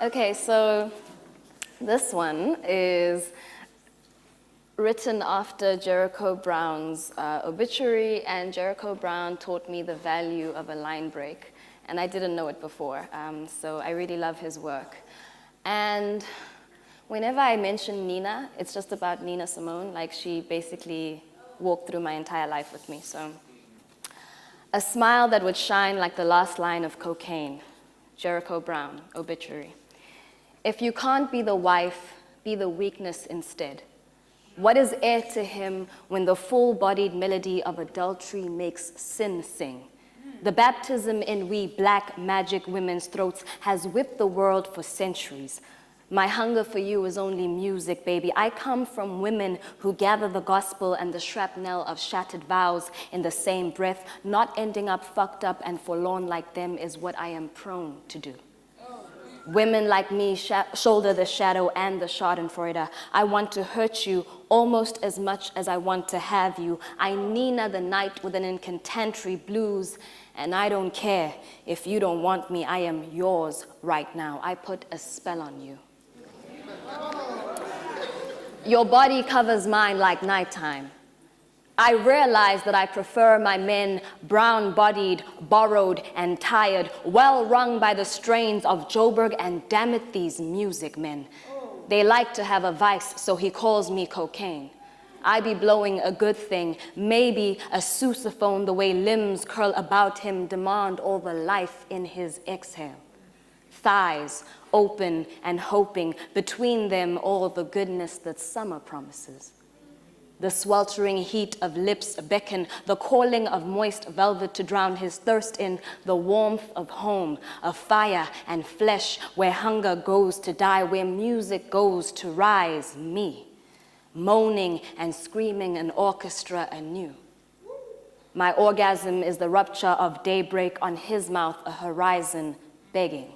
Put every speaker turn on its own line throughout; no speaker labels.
Okay, so this one is written after Jericho Brown's obituary, and Jericho Brown taught me the value of a line break, and I didn't know it before, so I really love his work. And whenever I mention Nina, it's just about Nina Simone, like she basically walked through my entire life with me. So, a smile that would shine like the last line of Cocaine, Jericho Brown, obituary. If you can't be the wife, be the weakness instead. What is air to him when the full-bodied melody of adultery makes sin sing? The baptism in we black magic women's throats has whipped the world for centuries. My hunger for you is only music, baby. I come from women who gather the gospel and the shrapnel of shattered vows in the same breath. Not ending up fucked up and forlorn like them is what I am prone to do. Women like me shoulder the shadow and the schadenfreude. I want to hurt you almost as much as I want to have you. I Nina the night with an incantatory blues, and I don't care if you don't want me. I am yours right now. I put a spell on you. Your body covers mine like nighttime. I realize that I prefer my men brown-bodied, borrowed, and tired, well wrung by the strains of Joburg, and damn it, these music men. They like to have a vice, so he calls me cocaine. I be blowing a good thing, maybe a sousaphone, the way limbs curl about him demand all the life in his exhale. Thighs open and hoping, between them all the goodness that summer promises. The sweltering heat of lips beckon, the calling of moist velvet to drown his thirst in, the warmth of home, of fire and flesh, where hunger goes to die, where music goes to rise, me, moaning and screaming an orchestra anew. My orgasm is the rupture of daybreak, on his mouth a horizon begging.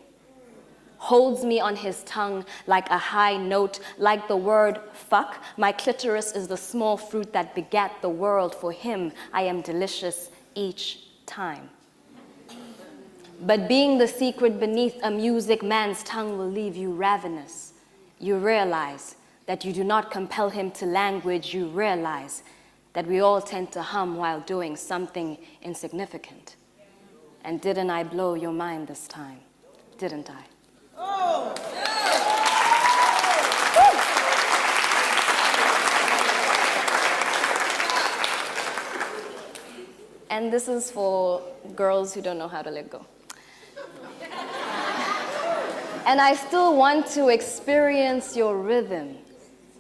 Holds me on his tongue like a high note, like the word fuck. My clitoris is the small fruit that begat the world. For him, I am delicious each time. But being the secret beneath a music man's tongue will leave you ravenous. You realize that you do not compel him to language. You realize that we all tend to hum while doing something insignificant. And didn't I blow your mind this time? Didn't I? Oh. And this is for girls who don't know how to let go. And I still want to experience your rhythm.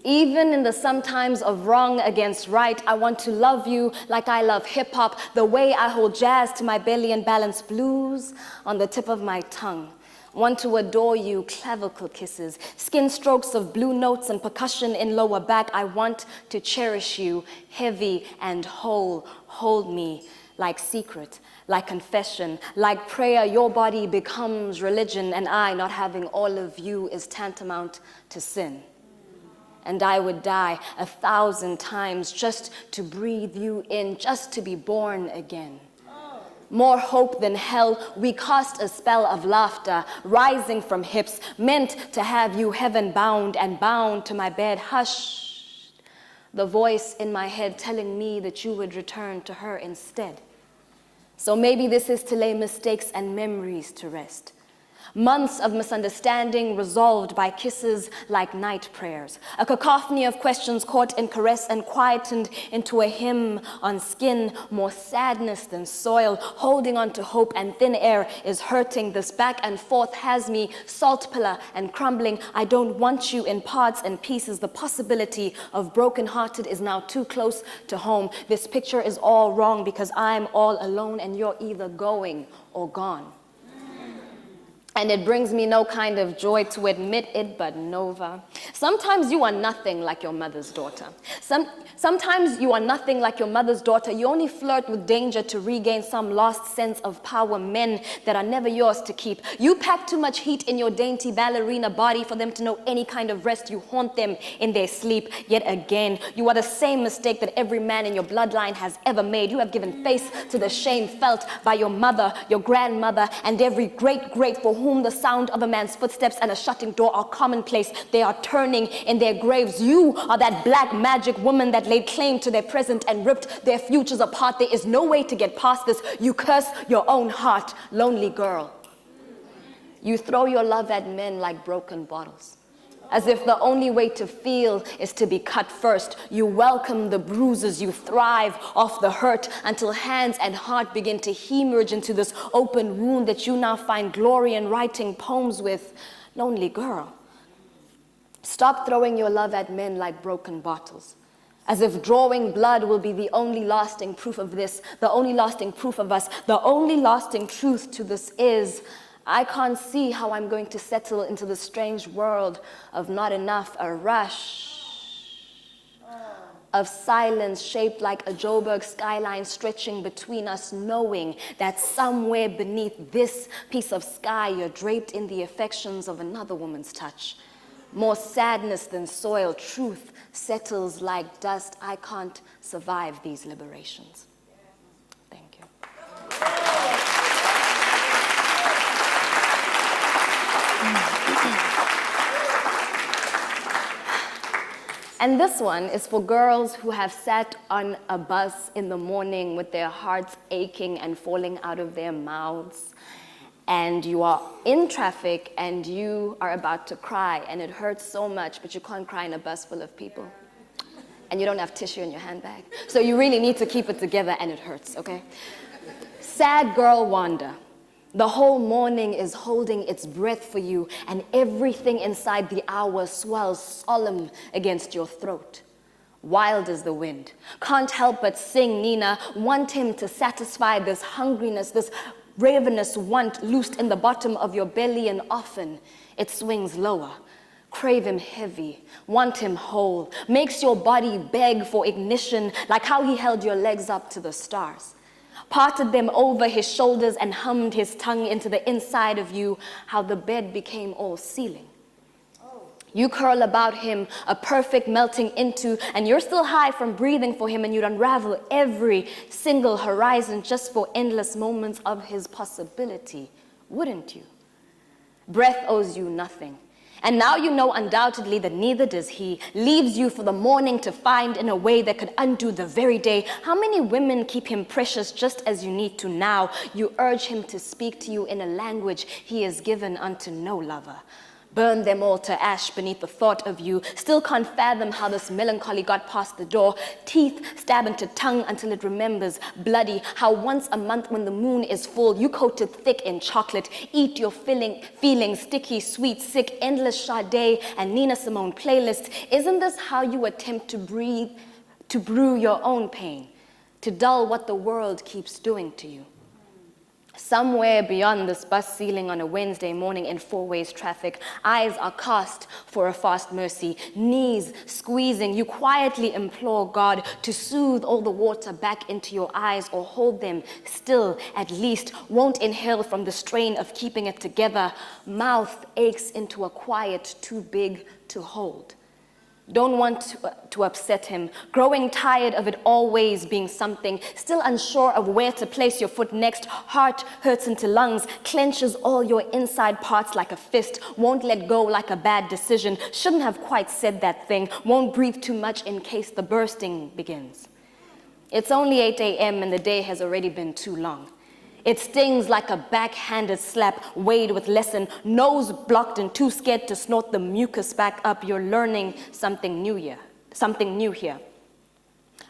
Even in the sometimes of wrong against right, I want to love you like I love hip-hop, the way I hold jazz to my belly and balance blues on the tip of my tongue. Want to adore you, clavicle kisses, skin strokes of blue notes and percussion in lower back. I want to cherish you, heavy and whole. Hold me like secret, like confession, like prayer. Your body becomes religion, and I, not having all of you, is tantamount to sin. And I would die 1,000 times just to breathe you in, just to be born again. More hope than hell, we cast a spell of laughter, rising from hips, meant to have you heaven bound and bound to my bed. Hush, the voice in my head telling me that you would return to her instead. So maybe this is to lay mistakes and memories to rest. Months of misunderstanding resolved by kisses like night prayers. A cacophony of questions caught in caress and quietened into a hymn on skin. More sadness than soil, holding on to hope, and thin air is hurting. This back and forth has me salt pillar and crumbling. I don't want you in parts and pieces. The possibility of brokenhearted is now too close to home. This picture is all wrong because I'm all alone and you're either going or gone. And it brings me no kind of joy to admit it, but Nova, sometimes you are nothing like your mother's daughter. Sometimes you are nothing like your mother's daughter. You only flirt with danger to regain some lost sense of power, men that are never yours to keep. You pack too much heat in your dainty ballerina body for them to know any kind of rest. You haunt them in their sleep. Yet again, you are the same mistake that every man in your bloodline has ever made. You have given face to the shame felt by your mother, your grandmother, and every great for whom whom the sound of a man's footsteps and a shutting door are commonplace. They are turning in their graves. You are that black magic woman that laid claim to their present and ripped their futures apart. There is no way to get past this. You curse your own heart, lonely girl. You throw your love at men like broken bottles, as if the only way to feel is to be cut first. You welcome the bruises, you thrive off the hurt until hands and heart begin to hemorrhage into this open wound that you now find glory in writing poems with. Lonely girl, stop throwing your love at men like broken bottles, as if drawing blood will be the only lasting proof of this, the only lasting proof of us. The only lasting truth to this is, I can't see how I'm going to settle into the strange world of not enough, a rush of silence shaped like a Joburg skyline stretching between us, knowing that somewhere beneath this piece of sky you're draped in the affections of another woman's touch. More sadness than soil, truth settles like dust. I can't survive these liberations. Thank you. And this one is for girls who have sat on a bus in the morning with their hearts aching and falling out of their mouths. And you are in traffic and you are about to cry and it hurts so much, but you can't cry in a bus full of people. And you don't have tissue in your handbag. So you really need to keep it together and it hurts, okay? Sad girl Wanda. The whole morning is holding its breath for you, and everything inside the hour swells solemn against your throat. Wild as the wind. Can't help but sing, Nina. Want him to satisfy this hungriness, this ravenous want loosed in the bottom of your belly, and often it swings lower. Crave him heavy, want him whole. Makes your body beg for ignition, like how he held your legs up to the stars. Parted them over his shoulders and hummed his tongue into the inside of you, how the bed became all ceiling. You curl about him, a perfect melting into, and you're still high from breathing for him, and you'd unravel every single horizon just for endless moments of his possibility, wouldn't you? Breath owes you nothing. And now you know undoubtedly that neither does he. Leaves you for the morning to find in a way that could undo the very day. How many women keep him precious just as you need to now? You urge him to speak to you in a language he has given unto no lover. Burn them all to ash beneath the thought of you. Still can't fathom how this melancholy got past the door. Teeth stab into tongue until it remembers. Bloody, how once a month when the moon is full, you coated thick in chocolate. Eat your feelings, sticky, sweet, sick, endless Sade and Nina Simone playlists. Isn't this how you attempt to brew your own pain? To dull what the world keeps doing to you? Somewhere beyond this bus ceiling on a Wednesday morning in four-ways traffic, eyes are cast for a fast mercy, knees squeezing. You quietly implore God to soothe all the water back into your eyes or hold them still at least. Won't inhale from the strain of keeping it together. Mouth aches into a quiet too big to hold. Don't want to upset him, growing tired of it always being something, still unsure of where to place your foot next. Heart hurts into lungs, clenches all your inside parts like a fist, won't let go like a bad decision, shouldn't have quite said that thing, won't breathe too much in case the bursting begins. It's only 8 a.m. and the day has already been too long. It stings like a backhanded slap, weighed with lesson, nose blocked and too scared to snort the mucus back up. You're learning something new here.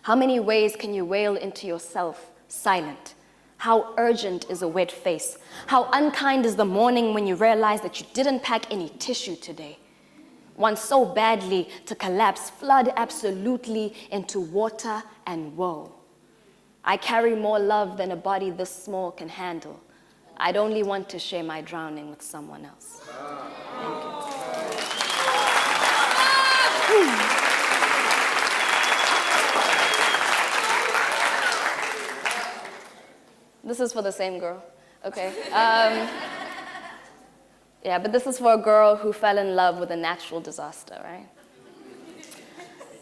How many ways can you wail into yourself silent? How urgent is a wet face? How unkind is the morning when you realize that you didn't pack any tissue today? Want so badly to collapse, flood absolutely into water and woe. I carry more love than a body this small can handle. I'd only want to share my drowning with someone else. Thank you. This is for the same girl, okay? Yeah, but this is for a girl who fell in love with a natural disaster, right?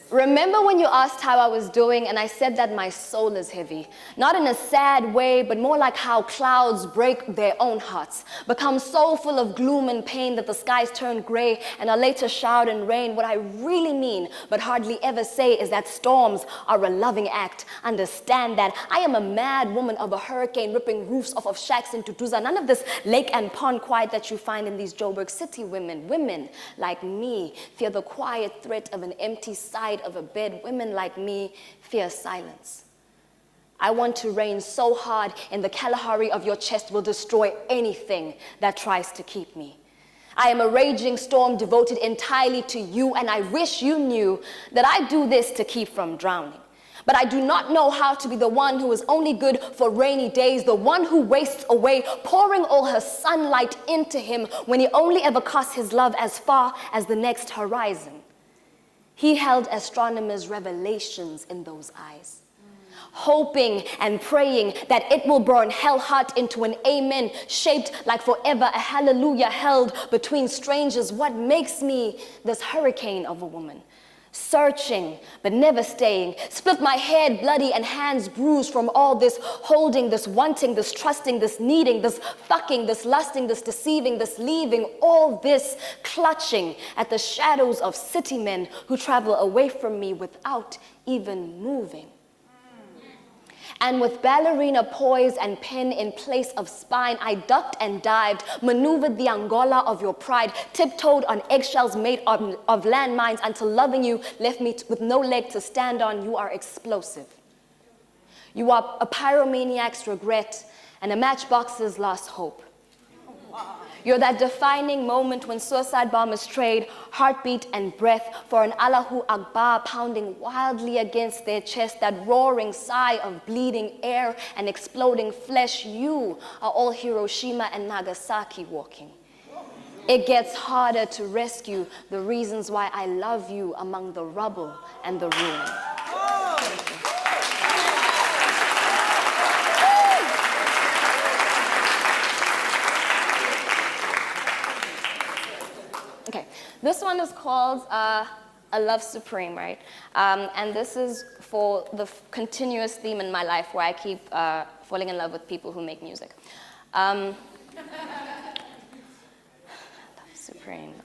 Remember when you asked how I was doing and I said that my soul is heavy? Not in a sad way, but more like how clouds break their own hearts, become so full of gloom and pain that the skies turn gray and are later showered in rain. What I really mean, but hardly ever say, is that storms are a loving act. Understand that. I am a mad woman of a hurricane, ripping roofs off of shacks into Duza. None of this lake and pond quiet that you find in these Joburg city women. Women like me fear the quiet threat of an empty side of a bed. Women like me fear silence. I want to rain so hard in the Kalahari of your chest will destroy anything that tries to keep me. I am a raging storm devoted entirely to you, and I wish you knew that I do this to keep from drowning. But I do not know how to be the one who is only good for rainy days, the one who wastes away, pouring all her sunlight into him when he only ever casts his love as far as the next horizon. He held astronomers' revelations in those eyes, hoping and praying that it will burn hell hot into an amen, shaped like forever, a hallelujah held between strangers. What makes me this hurricane of a woman? Searching, but never staying. Split my head bloody and hands bruised from all this holding, this wanting, this trusting, this needing, this fucking, this lusting, this deceiving, this leaving, all this clutching at the shadows of city men who travel away from me without even moving. And with ballerina poise and pen in place of spine, I ducked and dived, maneuvered the Angola of your pride, tiptoed on eggshells made of landmines until loving you left me with no leg to stand on. You are explosive. You are a pyromaniac's regret and a matchbox's last hope. You're that defining moment when suicide bombers trade heartbeat and breath for an Allahu Akbar pounding wildly against their chest, that roaring sigh of bleeding air and exploding flesh. You are all Hiroshima and Nagasaki walking. It gets harder to rescue the reasons why I love you among the rubble and the ruin. Okay, this one is called A Love Supreme, right? And this is for the continuous theme in my life where I keep falling in love with people who make music. Love Supreme.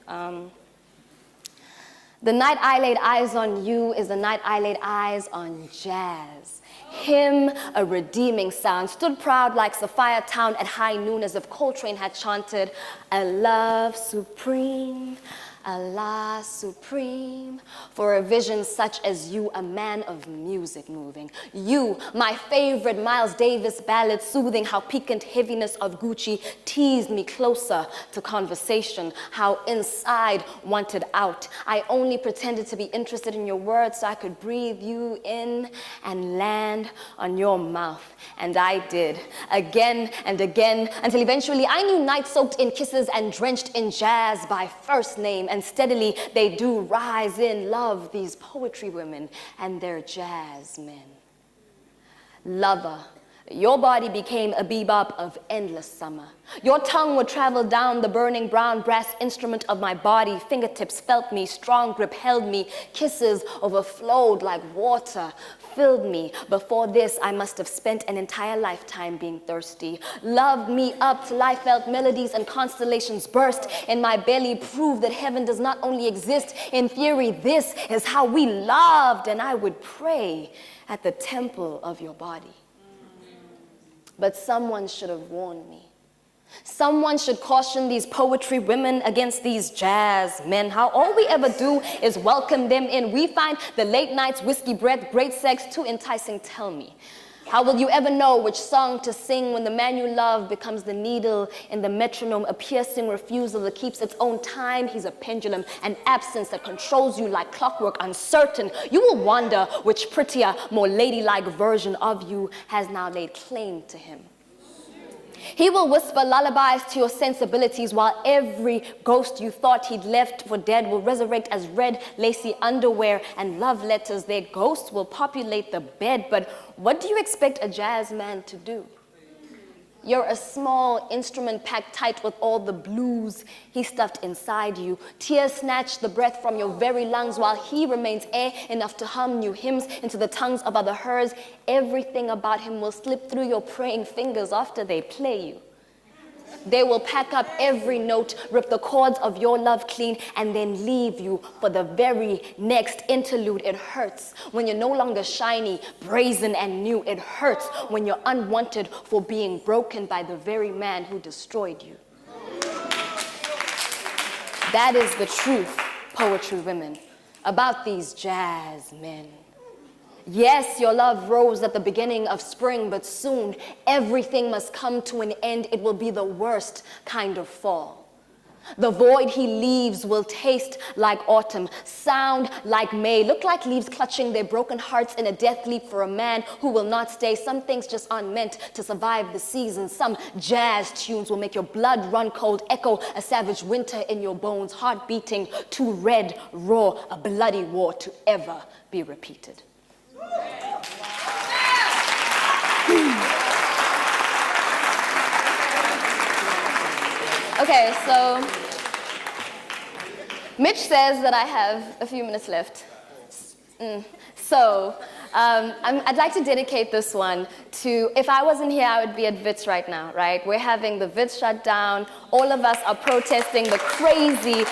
The night I laid eyes on you is the night I laid eyes on jazz. Him, a redeeming sound, stood proud like Sapphire Town at high noon, as if Coltrane had chanted, a love supreme, Allah supreme, for a vision such as you, a man of music moving. You, my favorite Miles Davis ballad, soothing how piquant heaviness of Gucci teased me closer to conversation, how inside wanted out. I only pretended to be interested in your words so I could breathe you in and land on your mouth. And I did, again and again, until eventually I knew nights soaked in kisses and drenched in jazz by first name. And steadily they do rise in love, these poetry women and their jazz men. Lover, your body became a bebop of endless summer. Your tongue would travel down the burning brown brass instrument of my body. Fingertips felt me, strong grip held me. Kisses overflowed like water, filled me. Before this, I must have spent an entire lifetime being thirsty. Loved me up till I felt melodies and constellations burst in my belly, prove that heaven does not only exist in theory. This is how we loved, and I would pray at the temple of your body. But someone should have warned me. Someone should caution these poetry women against these jazz men. How all we ever do is welcome them in. We find the late nights, whiskey breath, great sex too enticing. Tell me, how will you ever know which song to sing when the man you love becomes the needle in the metronome, a piercing refusal that keeps its own time? He's a pendulum, an absence that controls you like clockwork, uncertain. You will wonder which prettier, more ladylike version of you has now laid claim to him. He will whisper lullabies to your sensibilities, while every ghost you thought he'd left for dead will resurrect as red, lacy underwear and love letters. Their ghosts will populate the bed. But what do you expect a jazz man to do? You're a small instrument packed tight with all the blues he stuffed inside you. Tears snatch the breath from your very lungs while he remains air enough to hum new hymns into the tongues of other hers. Everything about him will slip through your praying fingers after they play you. They will pack up every note, rip the chords of your love clean, and then leave you for the very next interlude. It hurts when you're no longer shiny, brazen, and new. It hurts when you're unwanted for being broken by the very man who destroyed you. That is the truth, poetry women, about these jazz men. Yes, your love rose at the beginning of spring, but soon everything must come to an end. It will be the worst kind of fall. The void he leaves will taste like autumn, sound like May, look like leaves clutching their broken hearts in a death leap for a man who will not stay. Some things just aren't meant to survive the season. Some jazz tunes will make your blood run cold, echo a savage winter in your bones, heart beating, too red, raw, a bloody war to ever be repeated. Okay, so Mitch says that I have a few minutes left. I'd like to dedicate this one to, if I wasn't here, I would be at WITS right now, right? We're having the WITS shutdown. All of us are protesting the crazy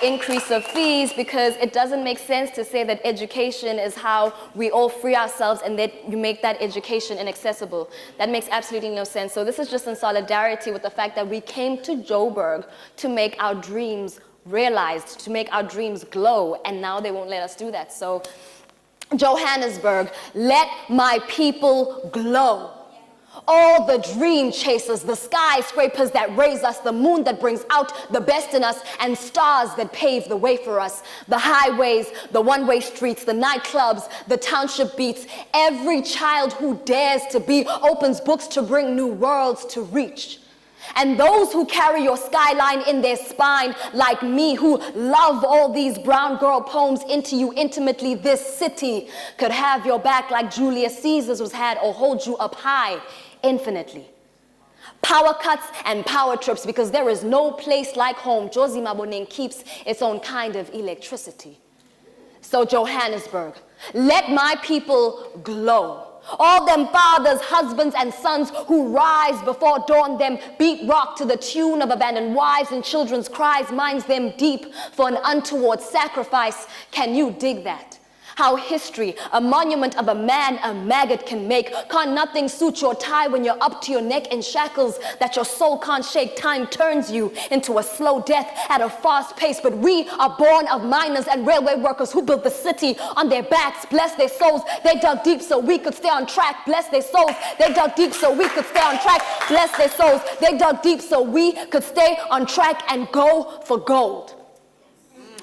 increase of fees because it doesn't make sense to say that education is how we all free ourselves and that you make that education inaccessible. That makes absolutely no sense. So this is just in solidarity with the fact that we came to Joburg to make our dreams realized, to make our dreams glow, and now they won't let us do that. So Johannesburg, let my people glow. All the dream chasers, the skyscrapers that raise us, the moon that brings out the best in us, and stars that pave the way for us. The highways, the one-way streets, the nightclubs, the township beats. Every child who dares to be opens books to bring new worlds to reach. And those who carry your skyline in their spine, like me, who love all these brown girl poems into you intimately, this city could have your back like Julius Caesar's was had, or hold you up high infinitely. Power cuts and power trips, because there is no place like home. Josie Maboneng keeps its own kind of electricity. So Johannesburg, let my people glow. All them fathers, husbands, and sons who rise before dawn, them beat rock to the tune of abandoned wives and children's cries, minds them deep for an untoward sacrifice. Can you dig that? How history, a monument of a man a maggot can make. Can't nothing suit your tie when you're up to your neck in shackles that your soul can't shake. Time turns you into a slow death at a fast pace. But we are born of miners and railway workers who built the city on their backs. Bless their souls, they dug deep so we could stay on track. Bless their souls, they dug deep so we could stay on track. Bless their souls, they dug deep so we could stay on track and go for gold.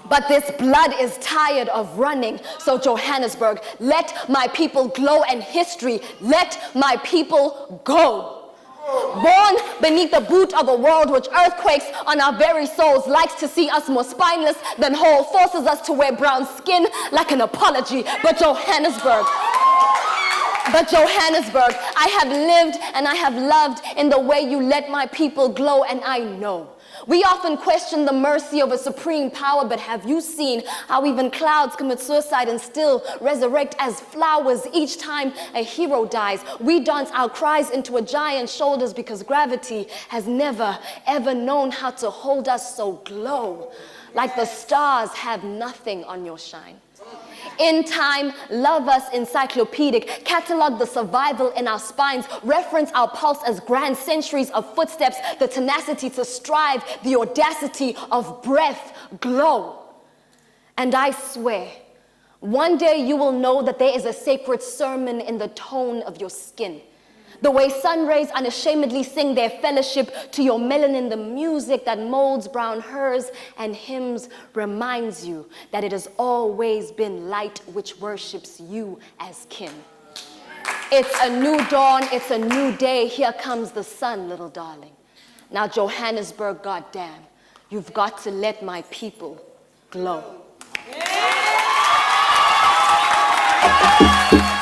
But this blood is tired of running. So Johannesburg, let my people glow, and history, let my people go. Born beneath the boot of a world which earthquakes on our very souls, likes to see us more spineless than whole, forces us to wear brown skin like an apology. But Johannesburg, I have lived and I have loved in the way you let my people glow, and I know. We often question the mercy of a supreme power, but have you seen how even clouds commit suicide and still resurrect as flowers each time a hero dies? We dance our cries into a giant's shoulders because gravity has never, ever known how to hold us so glow. Like the stars have nothing on your shine. In time, love us encyclopedic, catalog the survival in our spines, reference our pulse as grand centuries of footsteps, the tenacity to strive, the audacity of breath, glow. And I swear, one day you will know that there is a sacred sermon in the tone of your skin. The way sun rays unashamedly sing their fellowship to your melanin, the music that molds brown hers and hymns reminds you that it has always been light which worships you as kin. It's a new dawn, it's a new day. Here comes the sun, little darling. Now Johannesburg, goddamn, you've got to let my people glow. Yeah!